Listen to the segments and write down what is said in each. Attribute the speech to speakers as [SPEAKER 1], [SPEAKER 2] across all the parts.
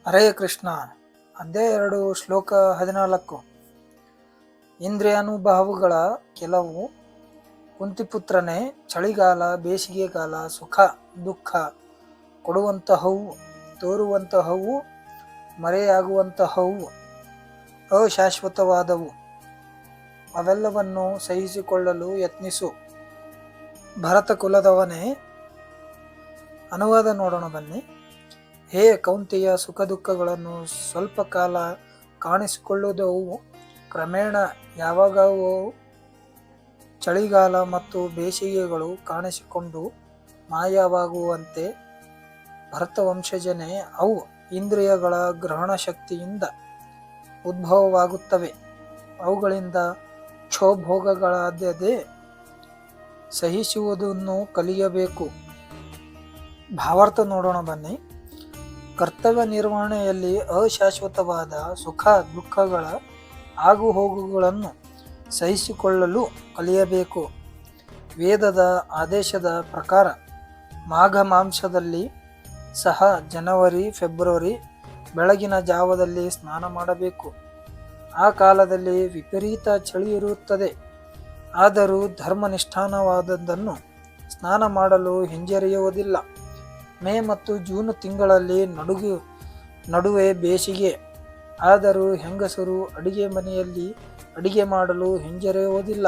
[SPEAKER 1] ಹರೇ ಕೃಷ್ಣ. ಅಧ್ಯಾಯ 2 ಶ್ಲೋಕ 14. ಇಂದ್ರಿಯಾನುಭವಗಳ ಕೆಲವು. ಕುಂತಿಪುತ್ರನೇ, ಚಳಿಗಾಲ, ಬೇಸಿಗೆಗಾಲ ಸುಖ ದುಃಖ ಕೊಡುವಂತಹವು, ತೋರುವಂತಹವು, ಮರೆಯಾಗುವಂತಹವು, ಅಶಾಶ್ವತವಾದವು. ಅವೆಲ್ಲವನ್ನು ಸಹಿಸಿಕೊಳ್ಳಲು ಯತ್ನಿಸು. ಭರತ ಕುಲದವನೇ, ಅನುವಾದ ನೋಡೋಣ ಬನ್ನಿ. ಹೇ ಕೌಂತೆಯ, ಸುಖ ದುಃಖಗಳನ್ನು ಸ್ವಲ್ಪ ಕಾಲ ಕಾಣಿಸಿಕೊಳ್ಳುವುದವು ಕ್ರಮೇಣ ಯಾವಾಗವೋ ಚಳಿಗಾಲ ಮತ್ತು ಬೇಸಿಗೆಗಳು ಕಾಣಿಸಿಕೊಂಡು ಮಾಯವಾಗುವಂತೆ ಭರತವಂಶಜನೇ ಅವು ಇಂದ್ರಿಯಗಳ ಗ್ರಹಣ ಶಕ್ತಿಯಿಂದ ಉದ್ಭವವಾಗುತ್ತವೆ. ಅವುಗಳಿಂದ ಕ್ಷೋಭೋಗಗಳಾದ್ಯತೆ ಸಹಿಸುವುದನ್ನು ಕಲಿಯಬೇಕು. ಭಾವಾರ್ಥ ನೋಡೋಣ ಬನ್ನಿ. ಕರ್ತವ್ಯ ನಿರ್ವಹಣೆಯಲ್ಲಿ ಅಶಾಶ್ವತವಾದ ಸುಖ ದುಃಖಗಳ ಆಗುಹೋಗುಗಳನ್ನು ಸಹಿಸಿಕೊಳ್ಳಲು ಕಲಿಯಬೇಕು. ವೇದದ ಆದೇಶದ ಪ್ರಕಾರ ಮಾಘ ಮಾಂಸದಲ್ಲಿ ಸಹ ಜನವರಿ ಫೆಬ್ರವರಿ ಬೆಳಗಿನ ಜಾವದಲ್ಲಿ ಸ್ನಾನ ಮಾಡಬೇಕು. ಆ ಕಾಲದಲ್ಲಿ ವಿಪರೀತ ಚಳಿ ಇರುತ್ತದೆ. ಆದರೂ ಧರ್ಮನಿಷ್ಠಾನವಾದದ್ದನ್ನು ಸ್ನಾನ ಮಾಡಲು ಹಿಂಜರಿಯುವುದಿಲ್ಲ. ಮೇ ಮತ್ತು ಜೂನ್ ತಿಂಗಳಲ್ಲಿ ನಡುವೆ ಬೇಸಿಗೆ. ಆದರೂ ಹೆಂಗಸರು ಅಡಿಗೆ ಮನೆಯಲ್ಲಿ ಅಡಿಗೆ ಮಾಡಲು ಹಿಂಜರಿಯುವುದಿಲ್ಲ.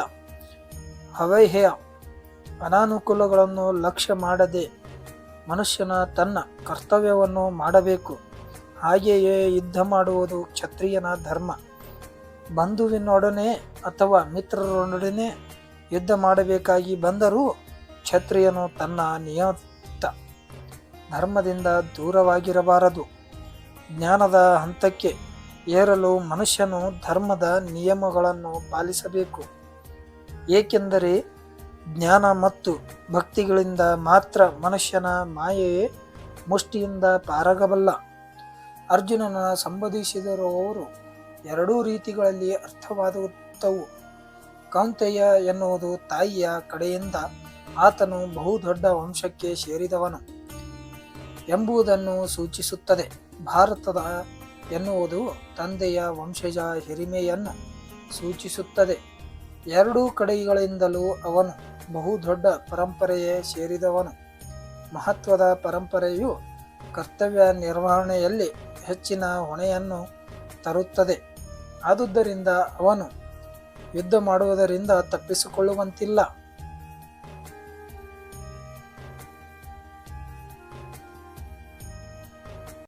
[SPEAKER 1] ಹವೈಹ್ಯ ಅನಾನುಕೂಲಗಳನ್ನು ಲಕ್ಷ್ಯ ಮಾಡದೆ ಮನುಷ್ಯನ ತನ್ನ ಕರ್ತವ್ಯವನ್ನು ಮಾಡಬೇಕು. ಹಾಗೆಯೇ ಯುದ್ಧ ಮಾಡುವುದು ಕ್ಷತ್ರಿಯನ ಧರ್ಮ. ಬಂಧುವಿನೊಡನೆ ಅಥವಾ ಮಿತ್ರರೊಡನೆ ಯುದ್ಧ ಮಾಡಬೇಕಾಗಿ ಬಂದರೂ ಕ್ಷತ್ರಿಯನು ತನ್ನ ನಿಯತ ಧರ್ಮದಿಂದ ದೂರವಾಗಿರಬಾರದು. ಜ್ಞಾನದ ಹಂತಕ್ಕೆ ಏರಲು ಮನುಷ್ಯನು ಧರ್ಮದ ನಿಯಮಗಳನ್ನು ಪಾಲಿಸಬೇಕು. ಏಕೆಂದರೆ ಜ್ಞಾನ ಮತ್ತು ಭಕ್ತಿಗಳಿಂದ ಮಾತ್ರ ಮನುಷ್ಯನ ಮಾಯೆಯೇ ಮುಷ್ಟಿಯಿಂದ ಪಾರಾಗಬಲ್ಲ. ಅರ್ಜುನನ ಸಂಬೋಧಿಸಿದವರು ಎರಡೂ ರೀತಿಗಳಲ್ಲಿ ಅರ್ಥವಾಗುತ್ತವು. ಕೌಂತೆಯ ಎನ್ನುವುದು ತಾಯಿಯ ಕಡೆಯಿಂದ ಆತನು ಬಹುದೊಡ್ಡ ವಂಶಕ್ಕೆ ಸೇರಿದವನು ಎಂಬುದನ್ನು ಸೂಚಿಸುತ್ತದೆ. ಭಾರತದ ಎನ್ನುವುದು ತಂದೆಯ ವಂಶಜ ಹಿರಿಮೆಯನ್ನು ಸೂಚಿಸುತ್ತದೆ. ಎರಡೂ ಕಡೆಗಳಿಂದಲೂ ಅವನು ಬಹುದೊಡ್ಡ ಪರಂಪರೆಯೇ ಸೇರಿದವನು. ಮಹತ್ವದ ಪರಂಪರೆಯು ಕರ್ತವ್ಯ ನಿರ್ವಹಣೆಯಲ್ಲಿ ಹೆಚ್ಚಿನ ಹೊಣೆಯನ್ನು ತರುತ್ತದೆ. ಆದುದರಿಂದ ಅವನು ಯುದ್ಧ ಮಾಡುವುದರಿಂದ ತಪ್ಪಿಸಿಕೊಳ್ಳುವಂತಿಲ್ಲ.